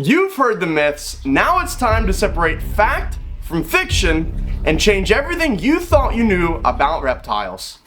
You've heard the myths, now it's time to separate fact from fiction and change everything you thought you knew about reptiles.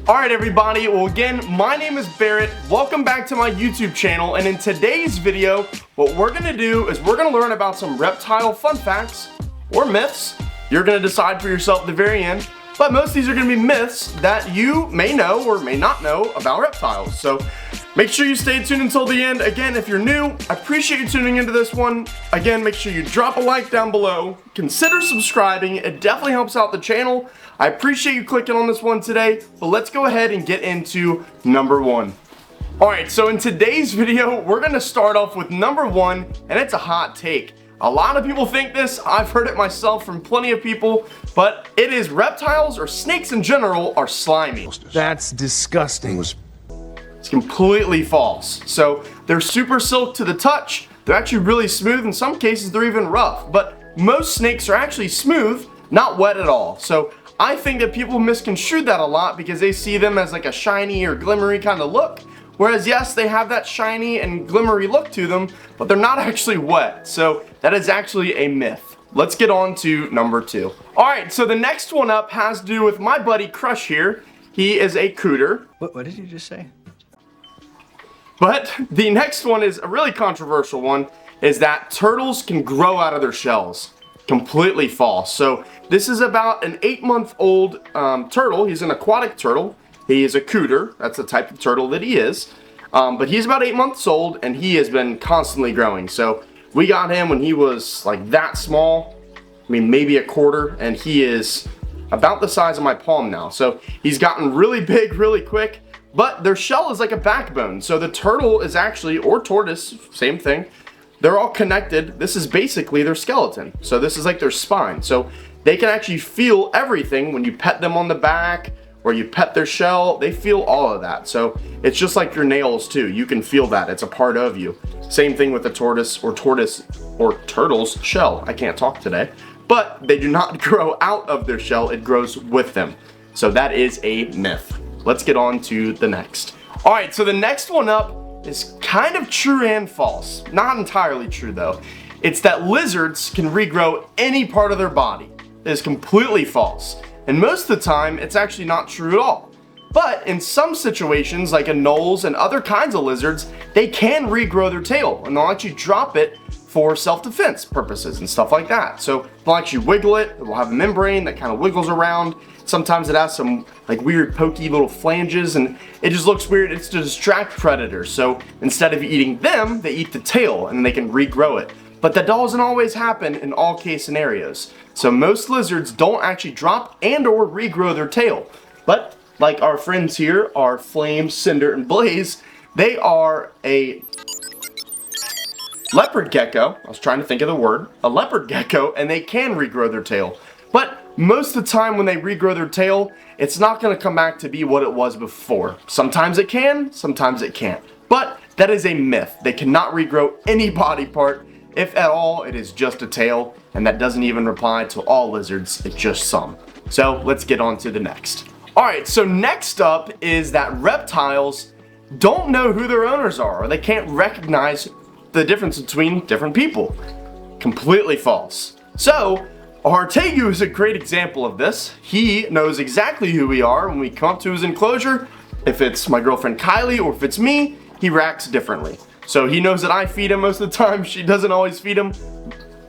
Alright everybody, well again, my name is Barrett, welcome back to my YouTube channel, and in today's video, what we're going to do is we're going to learn about some reptile fun facts, or myths. You're going to decide for yourself at the very end, but most of these are going to be myths that you may know or may not know about reptiles. So make sure you stay tuned until the end. Again, if you're new, I appreciate you tuning into this one. Again, make sure you drop a like down below, consider subscribing, it definitely helps out the channel. I appreciate you clicking on this one today, but let's go ahead and get into number one. Alright, so in today's video, we're going to start off with number one, and it's a hot take. A lot of people think this, I've heard it myself from plenty of people, but it is reptiles or snakes in general are slimy. That's disgusting. It's completely false. So they're super silk to the touch, they're actually really smooth, in some cases they're even rough, but most snakes are actually smooth, not wet at all. So I think that people misconstrue that a lot because they see them as like a shiny or glimmery kind of look. Whereas yes, they have that shiny and glimmery look to them, but they're not actually wet. So that is actually a myth. Let's get on to number two. Alright, so the next one up has to do with my buddy Crush here. He is a cooter. What did you just say? But the next one is a really controversial one, is that turtles can grow out of their shells. Completely false. So this is about an 8-month-old turtle. He's an aquatic turtle. He is a cooter. That's the type of turtle that he is. But he's about 8 months old, and he has been constantly growing. So we got him when he was like that small. I mean, maybe a quarter, and he is about the size of my palm now. So he's gotten really big really quick, but their shell is like a backbone. So the turtle is actually, or tortoise, same thing, they're all connected. This is basically their skeleton. So this is like their spine. So they can actually feel everything when you pet them on the back or you pet their shell. They feel all of that. So it's just like your nails too. You can feel that. It's a part of you. Same thing with the tortoise or turtle's shell. I can't talk today. But they do not grow out of their shell. It grows with them. So that is a myth. Let's get on to the next. Alright, so the next one up is kind of true and false. Not entirely true though. It's that lizards can regrow any part of their body. It is completely false. And most of the time, it's actually not true at all. But in some situations, like anoles and other kinds of lizards, they can regrow their tail, and they'll actually drop it for self-defense purposes and stuff like that. So they'll actually wiggle it, it will have a membrane that kind of wiggles around. Sometimes it has some like weird pokey little flanges, and it just looks weird. It's to distract predators. So instead of eating them, they eat the tail and they can regrow it. But that doesn't always happen in all case scenarios. So most lizards don't actually drop and or regrow their tail. But like our friends here, our Flame, Cinder, and Blaze, they are a leopard gecko. I was trying to think of the word. A leopard gecko, and they can regrow their tail. But most of the time when they regrow their tail, it's not going to come back to be what it was before. Sometimes it can, sometimes it can't. But that is a myth. They cannot regrow any body part. If at all, it is just a tail, and that doesn't even apply to all lizards, it's just some. So let's get on to the next. Alright, so next up is that reptiles don't know who their owners are, or they can't recognize the difference between different people. Completely false. So our Tegu is a great example of this. He knows exactly who we are when we come up to his enclosure. If it's my girlfriend Kylie or if it's me, he reacts differently. So he knows that I feed him most of the time. She doesn't always feed him.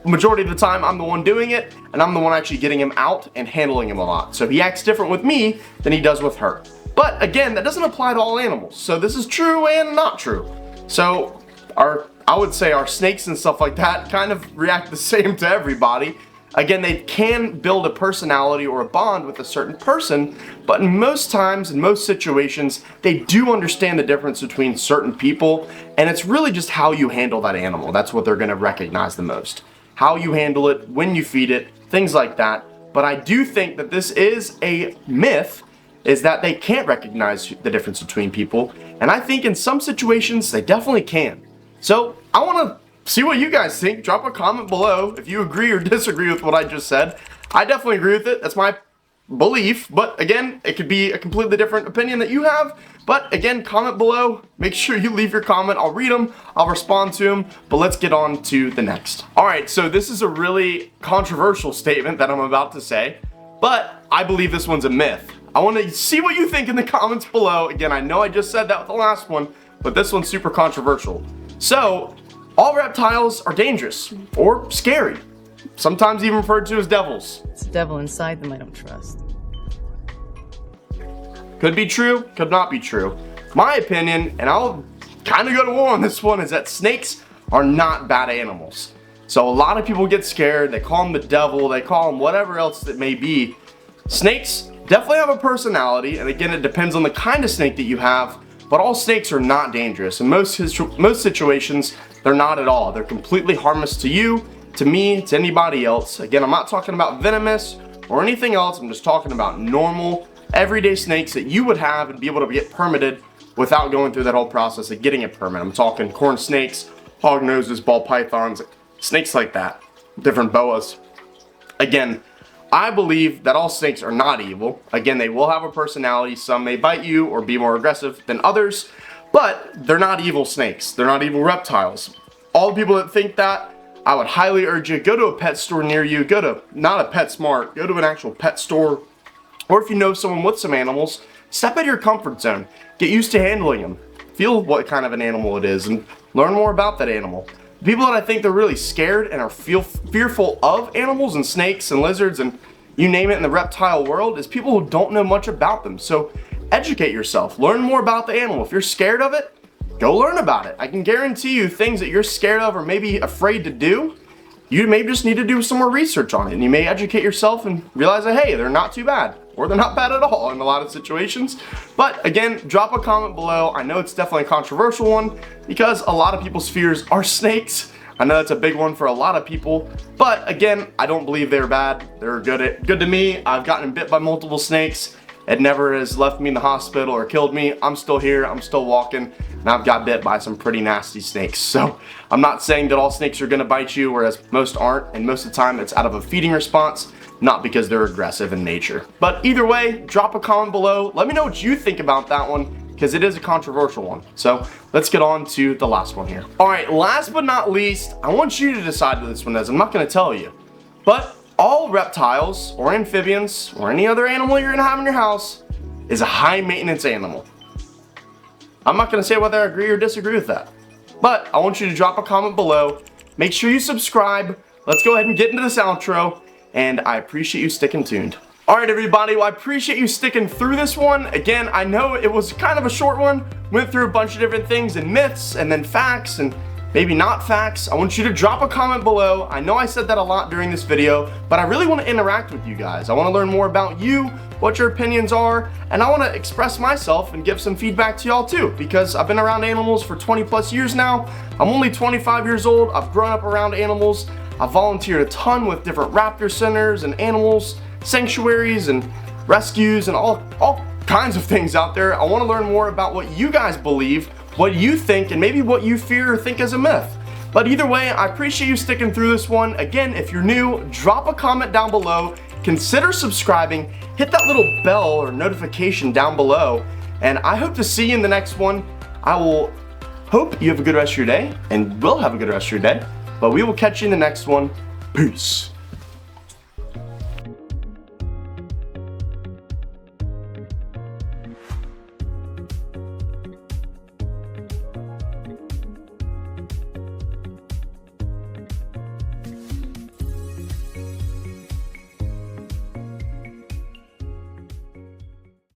Majority of the time I'm the one doing it, and I'm the one actually getting him out and handling him a lot. So he acts different with me than he does with her. But again, that doesn't apply to all animals. So this is true and not true. So I would say our snakes and stuff like that kind of react the same to everybody. Again, they can build a personality or a bond with a certain person, but in most times, in most situations, they do understand the difference between certain people, and it's really just how you handle that animal. That's what they're going to recognize the most. How you handle it, when you feed it, things like that. But I do think that this is a myth, is that they can't recognize the difference between people, and I think in some situations they definitely can. So I want to see what you guys think. Drop a comment below if you agree or disagree with what I just said. I definitely agree with it. That's my belief, but again, it could be a completely different opinion that you have. But again, comment below. Make sure you leave your comment. I'll read them, I'll respond to them, but let's get on to the next. Alright, so this is a really controversial statement that I'm about to say, but I believe this one's a myth. I want to see what you think in the comments below. Again, I know I just said that with the last one, but this one's super controversial. So, all reptiles are dangerous or scary, sometimes even referred to as devils. It's the devil inside them I don't trust. Could be true, could not be true. My opinion, and I'll kind of go to war on this one, is that snakes are not bad animals. So a lot of people get scared, they call them the devil, they call them whatever else it may be. Snakes definitely have a personality, and again, it depends on the kind of snake that you have, but all snakes are not dangerous. In most situations, they're not at all. They're completely harmless to you, to me, to anybody else. Again, I'm not talking about venomous or anything else, I'm just talking about normal, everyday snakes that you would have and be able to get permitted without going through that whole process of getting a permit. I'm talking corn snakes, hog noses, ball pythons, snakes like that, different boas. Again, I believe that all snakes are not evil. Again, they will have a personality. Some may bite you or be more aggressive than others, but they're not evil snakes. They're not evil reptiles. All the people that think that, I would highly urge you, go to a pet store near you. Go to, not a PetSmart, go to an actual pet store. Or if you know someone with some animals, step out of your comfort zone. Get used to handling them. Feel what kind of an animal it is and learn more about that animal. The people that I think they're really scared and are fearful of animals and snakes and lizards and you name it in the reptile world is people who don't know much about them. So educate yourself. Learn more about the animal. If you're scared of it, go learn about it. I can guarantee you things that you're scared of or maybe afraid to do, you may just need to do some more research on it, and you may educate yourself and realize that, hey, they're not too bad, or they're not bad at all in a lot of situations. But again, drop a comment below. I know it's definitely a controversial one because a lot of people's fears are snakes. I know that's a big one for a lot of people, but again, I don't believe they're bad. They're good to me. I've gotten bit by multiple snakes. It never has left me in the hospital or killed me. I'm still here, I'm still walking, and I've got bit by some pretty nasty snakes. So I'm not saying that all snakes are gonna bite you, whereas most aren't, and most of the time it's out of a feeding response, not because they're aggressive in nature. But either way, drop a comment below. Let me know what you think about that one, because it is a controversial one. So let's get on to the last one here. All right, last but not least, I want you to decide what this one is. I'm not gonna tell you, but all reptiles or amphibians or any other animal you're gonna have in your house is a high maintenance animal. I'm not gonna say whether I agree or disagree with that, but I want you to drop a comment below. Make sure you subscribe. Let's go ahead and get into this outro, and I appreciate you sticking tuned. Alright everybody, well I appreciate you sticking through this one. Again, I know it was kind of a short one. Went through a bunch of different things and myths and then facts and maybe not facts. I want you to drop a comment below. I know I said that a lot during this video, but I really want to interact with you guys. I want to learn more about you, what your opinions are, and I want to express myself and give some feedback to y'all too, because I've been around animals for 20 plus years now. I'm only 25 years old. I've grown up around animals. I've volunteered a ton with different raptor centers and animals sanctuaries and rescues and all kinds of things out there. I want to learn more about what you guys believe, what you think, and maybe what you fear or think is a myth. But either way, I appreciate you sticking through this one. Again, if you're new, drop a comment down below, consider subscribing, hit that little bell or notification down below, and I hope to see you in the next one. I will hope you have a good rest of your day, and we'll have a good rest of your day, but we will catch you in the next one. Peace.